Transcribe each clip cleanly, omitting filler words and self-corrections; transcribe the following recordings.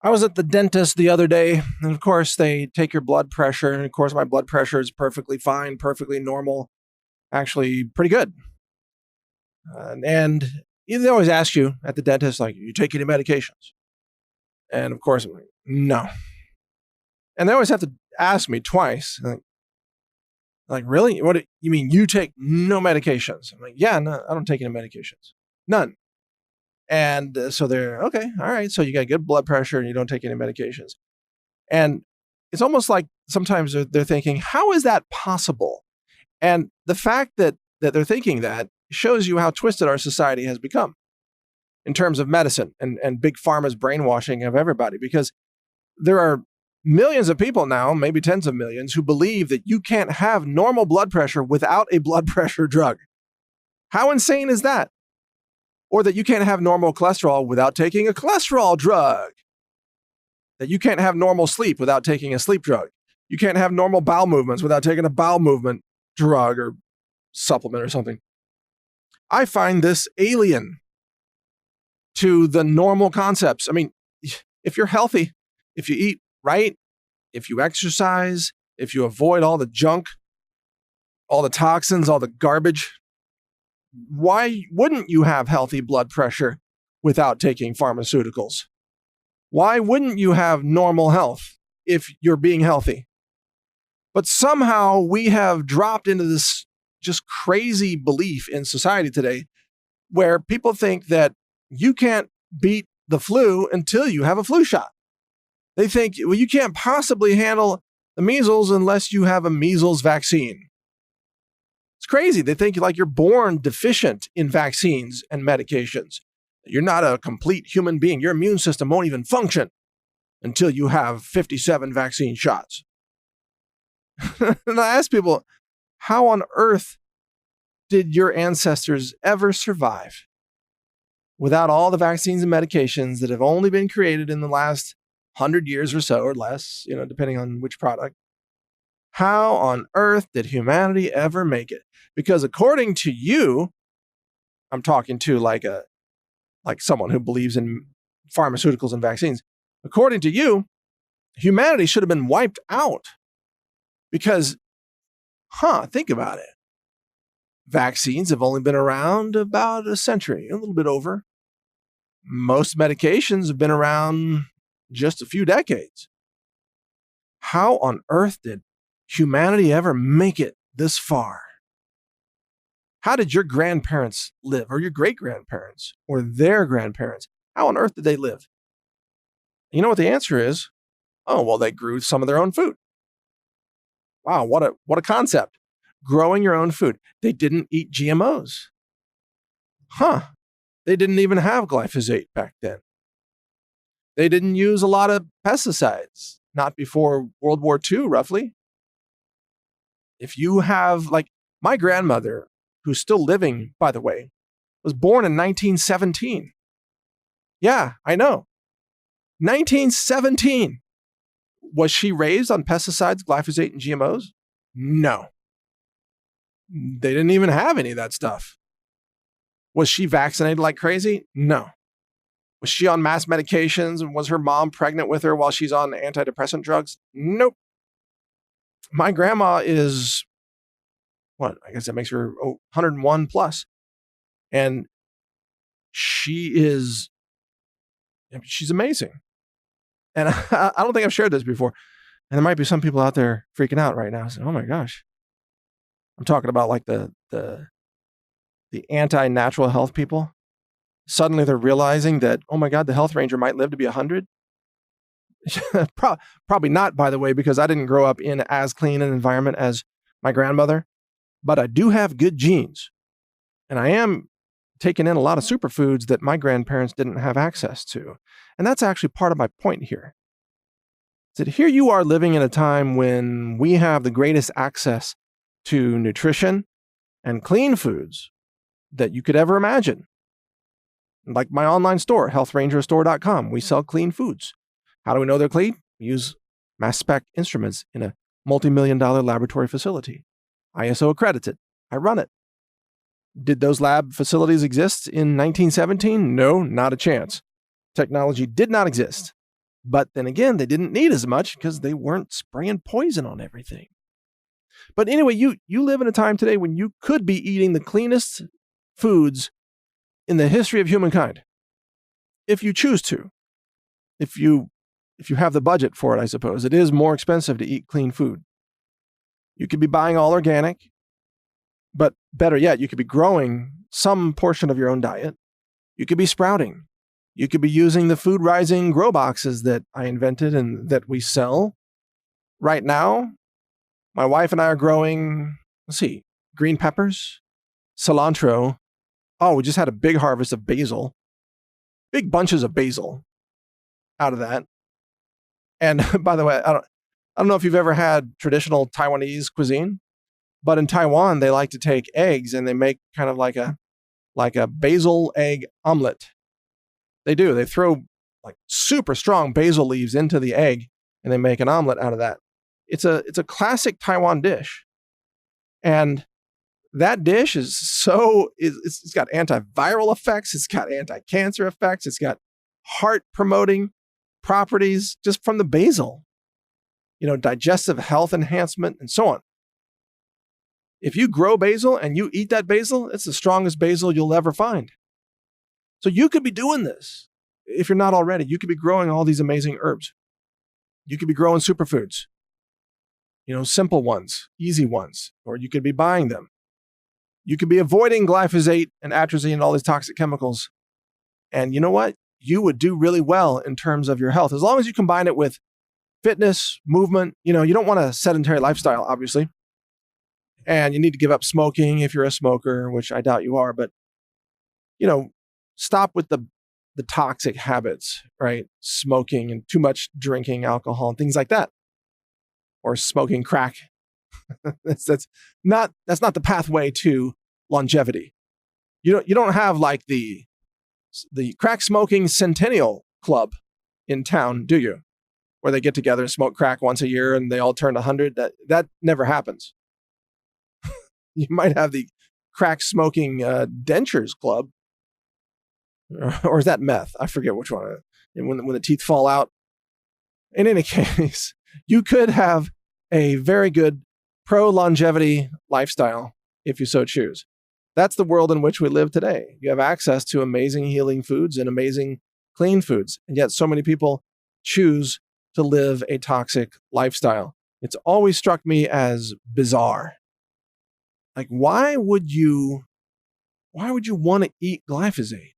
I was at the dentist the other day, and of course, they take your blood pressure. And of course, my blood pressure is perfectly fine, perfectly normal, actually pretty good. And they always ask you at the dentist, like, you take any medications? And of course, I'm like, no. And they always have to ask me twice. Like, really? What you mean you take no medications? I'm like, yeah, no, I don't take any medications. None. And so they're, okay, all right. So you got good blood pressure and you don't take any medications. And it's almost like sometimes they're thinking, how is that possible? And the fact that they're thinking that shows you how twisted our society has become in terms of medicine and Big Pharma's brainwashing of everybody, because there are millions of people now, maybe tens of millions, who believe that you can't have normal blood pressure without a blood pressure drug. How insane is that? Or that you can't have normal cholesterol without taking a cholesterol drug. That you can't have normal sleep without taking a sleep drug. You can't have normal bowel movements without taking a bowel movement drug or supplement or something. I find this alien to the normal concepts. I mean, if you're healthy, if you eat right, if you exercise, if you avoid all the junk, all the toxins, all the garbage, why wouldn't you have healthy blood pressure without taking pharmaceuticals? Why wouldn't you have normal health if you're being healthy? But somehow we have dropped into this just crazy belief in society today where people think that you can't beat the flu until you have a flu shot. They think, well, you can't possibly handle the measles unless you have a measles vaccine. It's crazy. They think like you're born deficient in vaccines and medications. You're not a complete human being. Your immune system won't even function until you have 57 vaccine shots. And I ask people, how on earth did your ancestors ever survive without all the vaccines and medications that have only been created in the last 100 years or so, or less, depending on which product? How on earth did humanity ever make it? Because according to you, I'm talking to like someone who believes in pharmaceuticals and vaccines. According to you, humanity should have been wiped out because, think about it. Vaccines have only been around about a century, a little bit over. Most medications have been around just a few decades. How on earth did humanity ever make it this far? How did your grandparents live, or your great-grandparents, or their grandparents? How on earth did they live? You know what the answer is? Oh, well, they grew some of their own food. Wow, what a concept. Growing your own food. They didn't eat GMOs. They didn't even have glyphosate back then. They didn't use a lot of pesticides, not before World War II, roughly. If you have, like, my grandmother, who's still living, by the way, was born in 1917. Yeah, I know. 1917. Was she raised on pesticides, glyphosate, and GMOs? No. They didn't even have any of that stuff. Was she vaccinated like crazy? No. Was she on mass medications, and was her mom pregnant with her while she's on antidepressant drugs? Nope. My grandma is, I guess that makes her 101 plus. And she's amazing. And I don't think I've shared this before. And there might be some people out there freaking out right now saying, oh my gosh. I'm talking about like the anti-natural health people. Suddenly they're realizing that, oh my God, the health ranger might live to be 100. Probably not, by the way, because I didn't grow up in as clean an environment as my grandmother, but I do have good genes. And I am taking in a lot of superfoods that my grandparents didn't have access to. And that's actually part of my point here. That here you are living in a time when we have the greatest access to nutrition and clean foods that you could ever imagine. Like my online store, healthrangerstore.com, we sell clean foods. How do we know they're clean? We use mass spec instruments in a multi-million-dollar laboratory facility. ISO accredited. I run it. Did those lab facilities exist in 1917? No, not a chance. Technology did not exist. But then again, they didn't need as much because they weren't spraying poison on everything. But anyway, you live in a time today when you could be eating the cleanest foods in the history of humankind, if you choose to. If you have the budget for it, I suppose. It is more expensive to eat clean food. You could be buying all organic, but better yet, you could be growing some portion of your own diet. You could be sprouting. You could be using the food rising grow boxes that I invented and that we sell. Right now, my wife and I are growing, green peppers, cilantro. Oh, we just had a big harvest of basil. Big bunches of basil out of that. And by the way, I don't know if you've ever had traditional Taiwanese cuisine, but in Taiwan, they like to take eggs and they make kind of like a basil egg omelet. They do. They throw like super strong basil leaves into the egg and they make an omelet out of that. It's a classic Taiwan dish. And that dish it's got antiviral effects. It's got anti-cancer effects. It's got heart promoting properties just from the basil, digestive health enhancement and so on. If you grow basil and you eat that basil, it's the strongest basil you'll ever find. So you could be doing this. If you're not already, you could be growing all these amazing herbs. You could be growing superfoods, simple ones, easy ones, or you could be buying them. You could be avoiding glyphosate and atrazine and all these toxic chemicals. And you know what? You would do really well in terms of your health, as long as you combine it with fitness, movement. You don't want a sedentary lifestyle, obviously. And you need to give up smoking if you're a smoker, which I doubt you are, but, stop with the toxic habits, right? Smoking and too much drinking alcohol and things like that. Or smoking crack. That's not the pathway to longevity. You don't have like the crack smoking centennial club in town, do you? Where they get together and smoke crack once a year and they all turn 100. That never happens. You might have the crack smoking dentures club, or is that meth? I forget which one. When the teeth fall out. In any case, you could have a very good pro-longevity lifestyle if you so choose. That's the world in which we live today. You have access to amazing healing foods and amazing clean foods, and yet so many people choose to live a toxic lifestyle. It's always struck me as bizarre. Like, why would you want to eat glyphosate?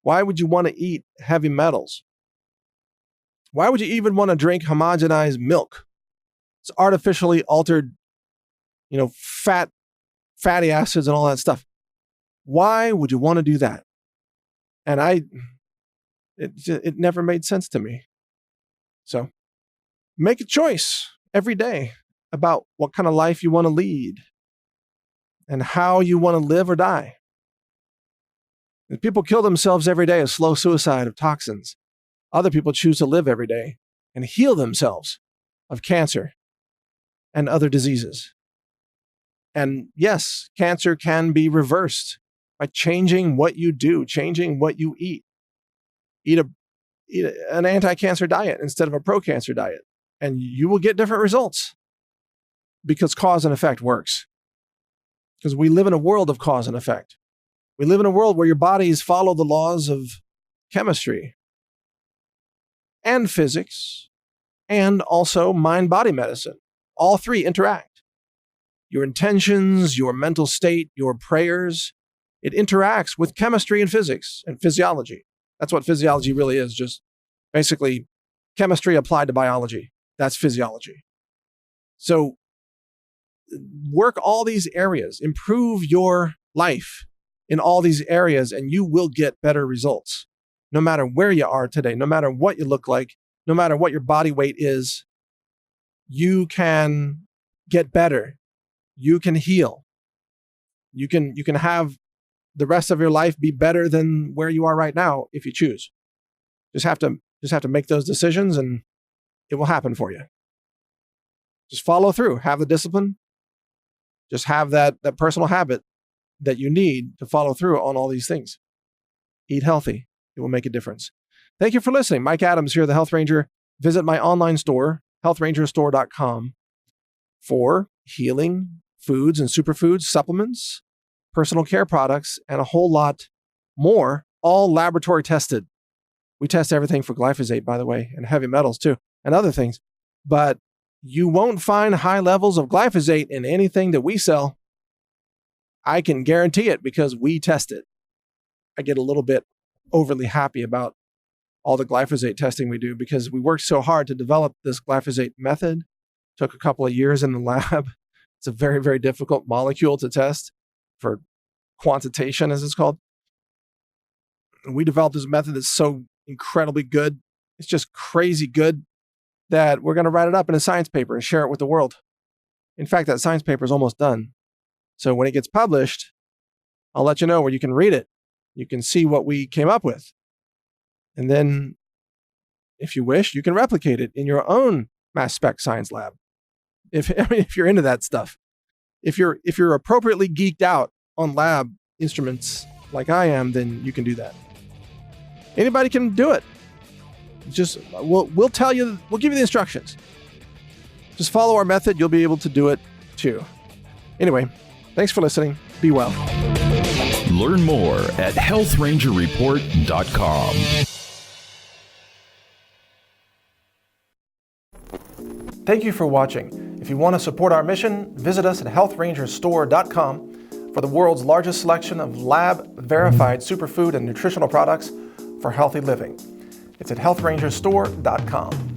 Why would you want to eat heavy metals? Why would you even want to drink homogenized milk? It's artificially altered, fatty acids and all that stuff. Why would you want to do that? And it never made sense to me. So make a choice every day about what kind of life you want to lead and how you want to live or die. And people kill themselves every day, a slow suicide of toxins. Other people choose to live every day and heal themselves of cancer and other diseases. And yes, cancer can be reversed by changing what you do, changing what you eat. Eat an anti-cancer diet instead of a pro-cancer diet, and you will get different results because cause and effect works. Because we live in a world of cause and effect. We live in a world where your bodies follow the laws of chemistry and physics and also mind-body medicine. All three interact. Your intentions, your mental state, your prayers, it interacts with chemistry and physics and physiology. That's what physiology really is, just basically chemistry applied to biology. That's physiology. So work all these areas, improve your life in all these areas, and you will get better results. No matter where you are today, no matter what you look like, no matter what your body weight is, you can get better. You can heal. You can have the rest of your life be better than where you are right now if you choose. Just have to make those decisions and it will happen for you. Just follow through, have the discipline. Just have that personal habit that you need to follow through on all these things. Eat healthy. It will make a difference. Thank you for listening. Mike Adams here, the Health Ranger. Visit my online store, healthrangerstore.com, for healing foods and superfoods, supplements, personal care products, and a whole lot more, all laboratory tested. We test everything for glyphosate, by the way, and heavy metals too, and other things. But you won't find high levels of glyphosate in anything that we sell. I can guarantee it because we test it. I get a little bit overly happy about all the glyphosate testing we do because we worked so hard to develop this glyphosate method. Took a couple of years in the lab. It's a very, very difficult molecule to test for quantitation, as it's called. We developed this method that's so incredibly good. It's just crazy good that we're going to write it up in a science paper and share it with the world. In fact, that science paper is almost done. So when it gets published, I'll let you know where you can read it. You can see what we came up with. And then, if you wish, you can replicate it in your own mass spec science lab. If you're into that stuff. If you're appropriately geeked out on lab instruments like I am, then you can do that. Anybody can do it. Just we'll tell you, we'll give you the instructions. Just follow our method, you'll be able to do it too. Anyway, thanks for listening. Be well. Learn more at healthrangerreport.com. Thank you for watching. If you want to support our mission, visit us at healthrangerstore.com for the world's largest selection of lab-verified superfood and nutritional products for healthy living. It's at healthrangerstore.com.